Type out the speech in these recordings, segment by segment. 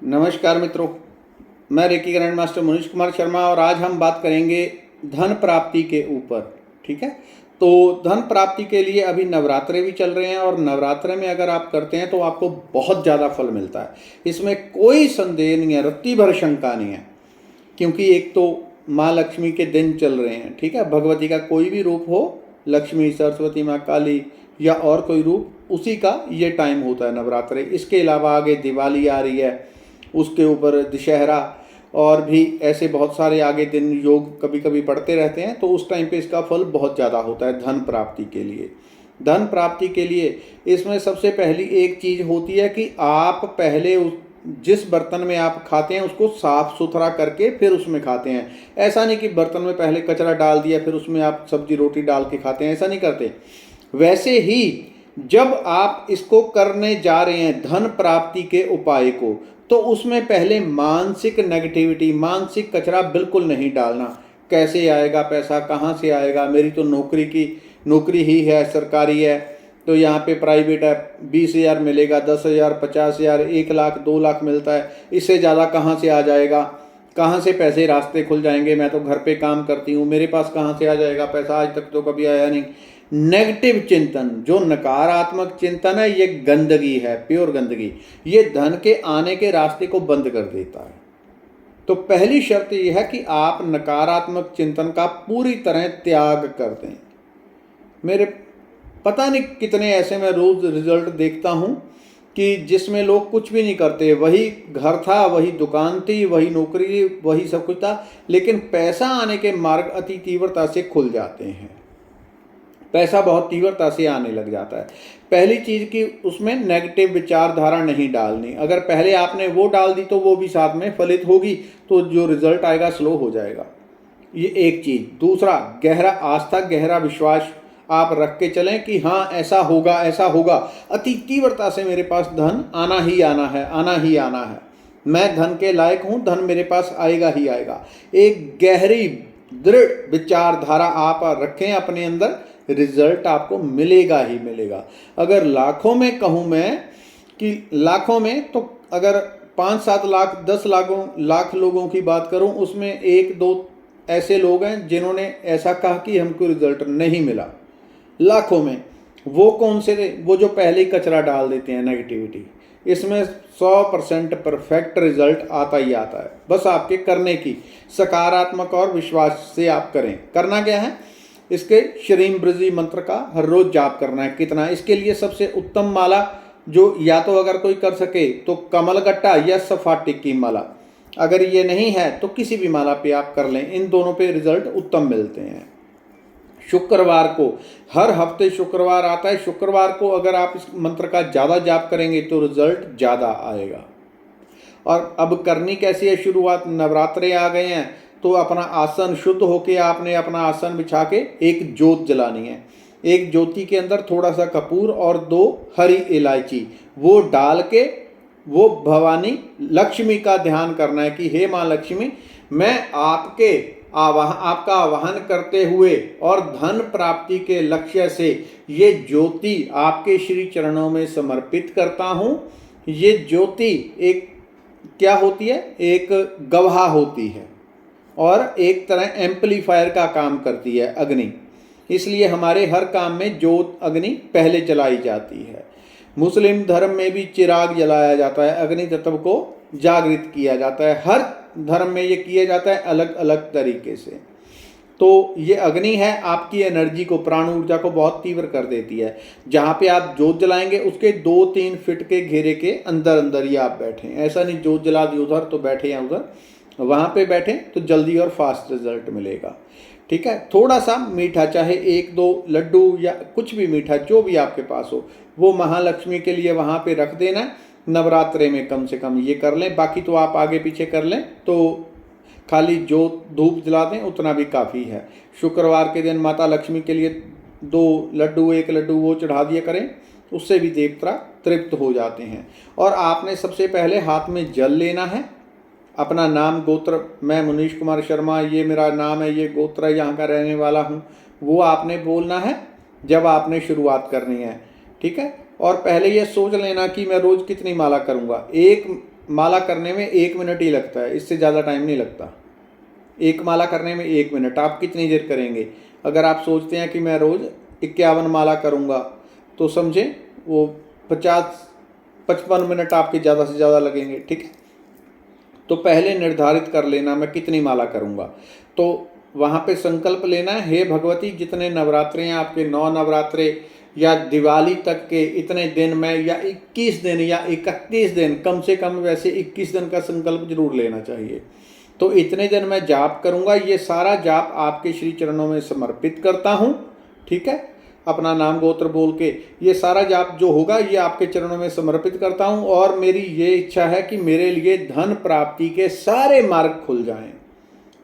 नमस्कार मित्रों, मैं reiki grand master Manish Kumar Sharma और आज हम बात करेंगे धन प्राप्ति के ऊपर। ठीक है, तो धन प्राप्ति के लिए अभी नवरात्रे भी चल रहे हैं और नवरात्रे में अगर आप करते हैं तो आपको बहुत ज़्यादा फल मिलता है। इसमें कोई संदेह नहीं है, रत्ती भर शंका नहीं है, क्योंकि एक तो माँ लक्ष्मी के दिन चल रहे हैं। ठीक है, भगवती का कोई भी रूप हो, लक्ष्मी, सरस्वती माँ, काली या और कोई रूप, उसी का ये टाइम होता है नवरात्रे। इसके अलावा आगे दिवाली आ रही है, उसके ऊपर दशहरा और भी ऐसे बहुत सारे आगे दिन योग कभी कभी पढ़ते रहते हैं, तो उस टाइम पे इसका फल बहुत ज़्यादा होता है धन प्राप्ति के लिए। धन प्राप्ति के लिए इसमें सबसे पहली एक चीज़ होती है कि आप पहले जिस बर्तन में आप खाते हैं उसको साफ सुथरा करके फिर उसमें खाते हैं। ऐसा नहीं कि बर्तन में पहले कचरा डाल दिया फिर उसमें आप सब्जी रोटी डाल के खाते हैं, ऐसा नहीं करते। वैसे ही जब आप इसको करने जा रहे हैं धन प्राप्ति के उपाय को, तो उसमें पहले मानसिक नेगेटिविटी, मानसिक कचरा बिल्कुल नहीं डालना। कैसे आएगा पैसा, कहाँ से आएगा, मेरी तो नौकरी ही है, सरकारी है, तो यहाँ पे प्राइवेट है, 20,000 मिलेगा, 10,000, 50,000, 1 लाख, 2 लाख मिलता है, इससे ज़्यादा कहाँ से आ जाएगा, कहाँ से पैसे रास्ते खुल जाएंगे, मैं तो घर पे काम करती हूँ, मेरे पास कहाँ से आ जाएगा पैसा, आज तक तो कभी आया नहीं। नेगेटिव चिंतन, जो नकारात्मक चिंतन है, ये गंदगी है, प्योर गंदगी। ये धन के आने के रास्ते को बंद कर देता है। तो पहली शर्त यह है कि आप नकारात्मक चिंतन का पूरी तरह त्याग कर दें। मेरे पता नहीं कितने ऐसे मैं रोज रिजल्ट देखता हूँ कि जिसमें लोग कुछ भी नहीं करते, वही घर था, वही दुकान थी, वही नौकरी, वही सब कुछ था, लेकिन पैसा आने के मार्ग अति तीव्रता से खुल जाते हैं। पैसा बहुत तीव्रता से आने लग जाता है। पहली चीज़ कि उसमें नेगेटिव विचारधारा नहीं डालनी। अगर पहले आपने वो डाल दी तो वो भी साथ में फलित होगी, तो जो रिजल्ट आएगा स्लो हो जाएगा। ये एक चीज़। दूसरा, गहरा आस्था, गहरा विश्वास आप रख के चलें कि हाँ ऐसा होगा, ऐसा होगा, अति तीव्रता से मेरे पास धन आना ही आना है, आना ही आना है, मैं धन के लायक हूँ, धन मेरे पास आएगा ही आएगा। एक गहरी दृढ़ विचारधारा आप रखें अपने अंदर, रिजल्ट आपको मिलेगा ही मिलेगा। अगर लाखों में कहूँ मैं कि लाखों में, तो अगर 5-7 लाख 10 लाख लोगों की बात करूं, उसमें 1-2 ऐसे लोग हैं जिन्होंने ऐसा कहा कि हमको रिजल्ट नहीं मिला। लाखों में वो कौन से थे? वो जो पहले ही कचरा डाल देते हैं, नेगेटिविटी। इसमें 100% परफेक्ट रिजल्ट आता ही आता है। बस आपके करने की सकारात्मक और विश्वास से आप करें। करना क्या है? इसके श्रीम बृजी मंत्र का हर रोज जाप करना है। कितना? इसके लिए सबसे उत्तम माला, जो या तो अगर कोई कर सके तो कमलगट्टा या सफाटिक की माला, अगर ये नहीं है तो किसी भी माला पे आप कर लें। इन दोनों पे रिजल्ट उत्तम मिलते हैं। शुक्रवार को, हर हफ्ते शुक्रवार आता है, शुक्रवार को अगर आप इस मंत्र का ज़्यादा जाप करेंगे तो रिजल्ट ज़्यादा आएगा। और अब करनी कैसी है शुरुआत? नवरात्रे आ गए हैं तो अपना आसन शुद्ध होके आपने अपना आसन बिछा के एक जोत जलानी है। एक ज्योति के अंदर थोड़ा सा कपूर और 2 हरी इलायची वो डाल के वो भवानी लक्ष्मी का ध्यान करना है कि हे माँ लक्ष्मी, मैं आपका आवाहन करते हुए और धन प्राप्ति के लक्ष्य से ये ज्योति आपके श्री चरणों में समर्पित करता हूँ। ये ज्योति एक क्या होती है? एक गवाह होती है और एक तरह एम्पलीफायर का काम करती है, अग्नि। इसलिए हमारे हर काम में ज्योत, अग्नि पहले जलाई जाती है। मुस्लिम धर्म में भी चिराग जलाया जाता है, अग्नि तत्व को जागृत किया जाता है। हर धर्म में ये किया जाता है अलग अलग तरीके से। तो ये अग्नि है, आपकी एनर्जी को, प्राण ऊर्जा को बहुत तीव्र कर देती है। जहाँ पे आप जोत जलाएंगे उसके 2-3 फीट के घेरे के अंदर अंदर ही आप बैठें। ऐसा नहीं जोत जला दी उधर तो बैठे या उधर, वहाँ पे बैठें तो जल्दी और फास्ट रिजल्ट मिलेगा। ठीक है, थोड़ा सा मीठा, चाहे 1-2 लड्डू या कुछ भी मीठा जो भी आपके पास हो, वो महालक्ष्मी के लिए वहाँ पे रख देना। नवरात्रे में कम से कम ये कर लें, बाकी तो आप आगे पीछे कर लें, तो खाली जो धूप जला दें उतना भी काफ़ी है। शुक्रवार के दिन माता लक्ष्मी के लिए 2 लड्डू, 1 लड्डू वो चढ़ा दिया करें, उससे भी देवता तृप्त हो जाते हैं। और आपने सबसे पहले हाथ में जल लेना है, अपना नाम, गोत्र, मैं मनीष कुमार शर्मा, ये मेरा नाम है, ये गोत्र है, यहाँ का रहने वाला हूँ, वो आपने बोलना है जब आपने शुरुआत करनी है। ठीक है, और पहले ये सोच लेना कि मैं रोज़ कितनी माला करूँगा। एक माला करने में 1 मिनट ही लगता है, इससे ज़्यादा टाइम नहीं लगता। एक माला करने में 1 मिनट। आप कितनी देर करेंगे? अगर आप सोचते हैं कि मैं रोज़ 51 माला करूँगा तो समझें वो 50-55 मिनट आपके ज़्यादा से ज़्यादा लगेंगे। ठीक है, तो पहले निर्धारित कर लेना मैं कितनी माला करूँगा। तो वहाँ पे संकल्प लेना है, हे भगवती जितने नवरात्रे हैं आपके, 9 नवरात्रे या दिवाली तक के इतने दिन में, या 21 दिन या 31 दिन, कम से कम वैसे 21 दिन का संकल्प जरूर लेना चाहिए। तो इतने दिन मैं जाप करूँगा, ये सारा जाप आपके श्री चरणों में समर्पित करता हूँ। ठीक है, अपना नाम गोत्र बोल के ये सारा जाप जो होगा ये आपके चरणों में समर्पित करता हूँ। और मेरी ये इच्छा है कि मेरे लिए धन प्राप्ति के सारे मार्ग खुल जाएं,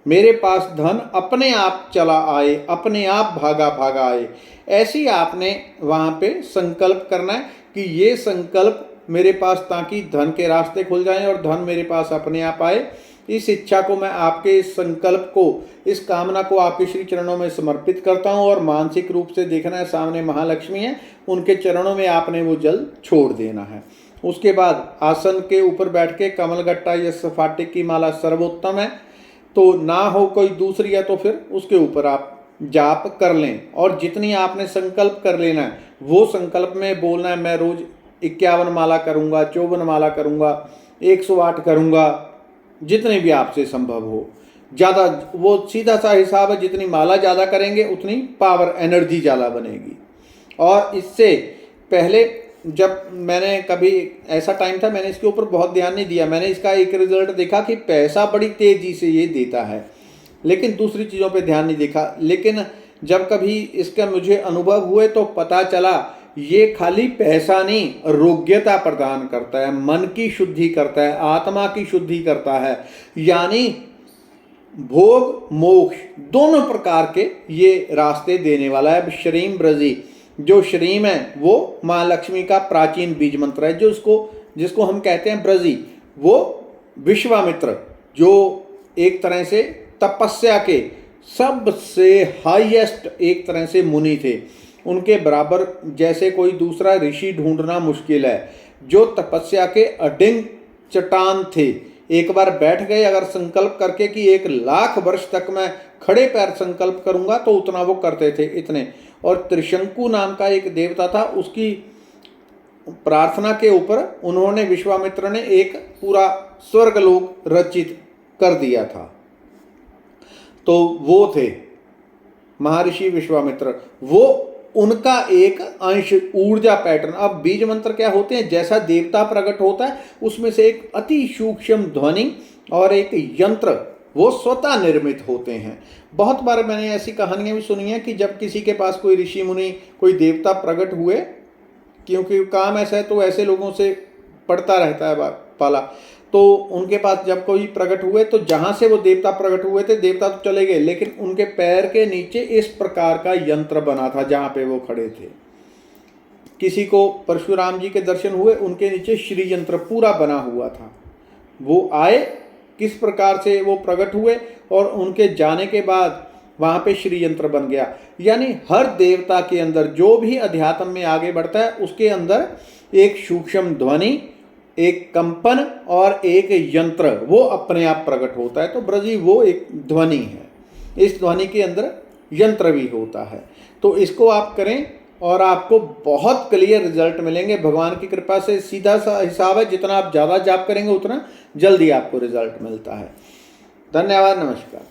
मेरे पास धन अपने आप चला आए, अपने आप भागा भागा आए। ऐसी आपने वहाँ पे संकल्प करना है कि ये संकल्प मेरे पास, ताकि धन के रास्ते खुल जाएं और धन मेरे पास अपने आप आए। इस इच्छा को मैं आपके इस संकल्प को, इस कामना को आपके श्री चरणों में समर्पित करता हूँ। और मानसिक रूप से देखना है सामने महालक्ष्मी है, उनके चरणों में आपने वो जल छोड़ देना है। उसके बाद आसन के ऊपर बैठ के कमलगट्टा या स्फटिक की माला सर्वोत्तम है, तो ना हो कोई दूसरी है तो फिर उसके ऊपर आप जाप कर लें। और जितनी आपने संकल्प कर लेना है वो संकल्प में बोलना है, मैं रोज 51 माला करूँगा, 54 माला करूँगा, 108 करूँगा, जितनी भी आपसे संभव हो। ज़्यादा वो सीधा सा हिसाब है, जितनी माला ज़्यादा करेंगे उतनी पावर एनर्जी ज़्यादा बनेगी। और इससे पहले जब मैंने कभी, ऐसा टाइम था मैंने इसके ऊपर बहुत ध्यान नहीं दिया, मैंने इसका एक रिजल्ट देखा कि पैसा बड़ी तेज़ी से ये देता है, लेकिन दूसरी चीज़ों पे ध्यान नहीं देखा। लेकिन जब कभी इसका मुझे अनुभव हुए तो पता चला ये खाली पैसा नहीं, रोग्यता प्रदान करता है, मन की शुद्धि करता है, आत्मा की शुद्धि करता है। यानी भोग मोक्ष दोनों प्रकार के ये रास्ते देने वाला है। श्रीम ब्रजी, जो श्रीम है वो माँ लक्ष्मी का प्राचीन बीज मंत्र है, जो जिसको हम कहते हैं ब्रजी। वो विश्वामित्र जो एक तरह से तपस्या के सबसे हाईएस्ट एक तरह से मुनि थे, उनके बराबर जैसे कोई दूसरा ऋषि ढूंढना मुश्किल है, जो तपस्या के अडिंग चट्टान थे। एक बार बैठ गए अगर संकल्प करके कि 1,00,000 वर्ष तक मैं खड़े पैर संकल्प करूंगा, तो उतना वो करते थे, इतने। और त्रिशंकु नाम का एक देवता था, उसकी प्रार्थना के ऊपर उन्होंने, विश्वामित्र ने एक पूरा स्वर्गलोक रचित कर दिया था। तो वो थे महर्षि विश्वामित्र, वो उनका एक अंश ऊर्जा पैटर्न। अब बीज मंत्र क्या होते हैं, जैसा देवता प्रकट होता है उसमें से एक अति सूक्ष्म ध्वनि और एक यंत्र वो स्वतः निर्मित होते हैं। बहुत बार मैंने ऐसी कहानियां भी सुनी हैं कि जब किसी के पास कोई ऋषि मुनि, कोई देवता प्रकट हुए, क्योंकि काम ऐसा है तो ऐसे लोगों से पड़ता रहता है पाला, तो उनके पास जब कोई प्रकट हुए तो जहाँ से वो देवता प्रकट हुए थे, देवता तो चले गए, लेकिन उनके पैर के नीचे इस प्रकार का यंत्र बना था जहाँ पे वो खड़े थे। किसी को परशुराम जी के दर्शन हुए, उनके नीचे श्री यंत्र पूरा बना हुआ था। वो आए, किस प्रकार से वो प्रकट हुए, और उनके जाने के बाद वहाँ पे श्री यंत्र बन गया। यानी हर देवता के अंदर, जो भी अध्यात्म में आगे बढ़ता है, उसके अंदर एक सूक्ष्म ध्वनि, एक कंपन और एक यंत्र वो अपने आप प्रकट होता है। तो ब्रजी वो एक ध्वनि है, इस ध्वनि के अंदर यंत्र भी होता है। तो इसको आप करें और आपको बहुत क्लियर रिजल्ट मिलेंगे भगवान की कृपा से। सीधा सा हिसाब है, जितना आप ज़्यादा जाप करेंगे उतना जल्दी आपको रिजल्ट मिलता है। धन्यवाद, नमस्कार।